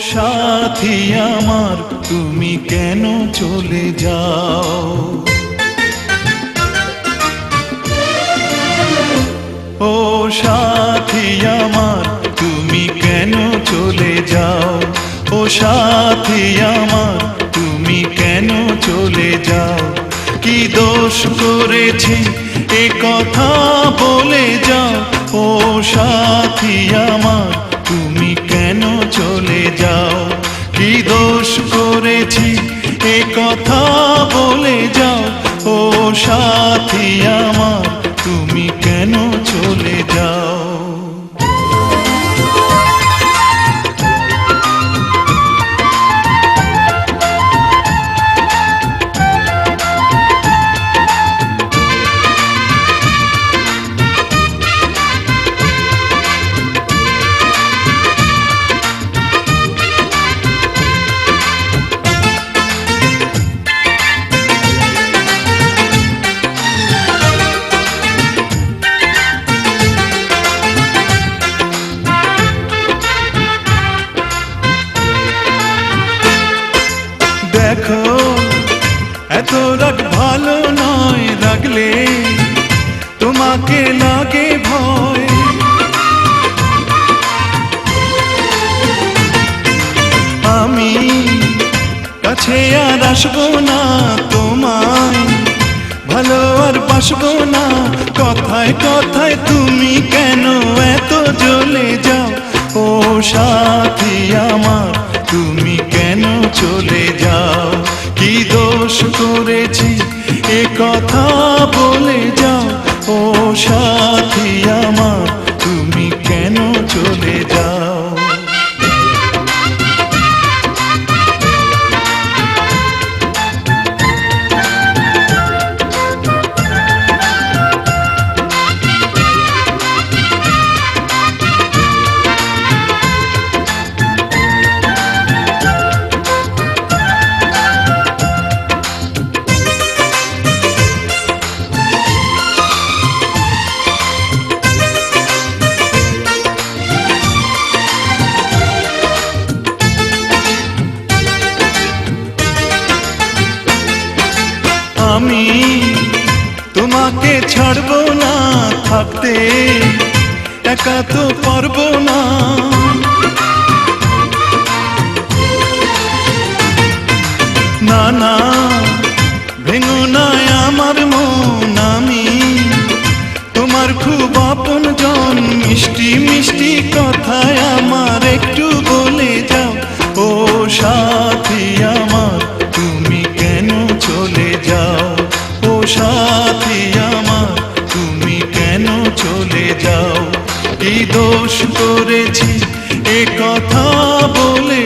সাথী আমার তুমি কেন চলে যাও, ও সাথী আমার তুমি কেন চলে যাও, ও সাথী আমার তুমি কেন চলে যাও। কি দোষ করেছি এ কথা বলে যাও, ও সাথী আমার তুমি কেন চলে যাও। কি দোষ করেছি এ কথা বলে যাও, ও সাথী আমার তুমি কেন চলে যাও। দেখো এত রাগ ভালো নয়, রাগলে তোমাকে লাগে ভয়। আমি কাছে আর আসবো না, তোমায় ভালো আর বাসবো না। কথায় কথায় তুমি কেন এত জ্বলে যাও, ও সাথী আমার তুমি কেন চলে যাও। কি দোষ করেছি এ কথা বলে যাও, ও সাথী আমার তুমি কেন চলে যাও। আমি তোমাকে ছাড়বো না, থাকতে একা তো পারবো না। না না ভেঙো না আমার মন, আমি তোমার খুব আপন জন। মিষ্টি মিষ্টি কথায় আমার একটু বলে যাও, ও সাথী আমার তুমি কেন চলে যাও। ও সাথী আমার তুমি কেন চলে যাও। কি দোষ করেছি এ কথা বলে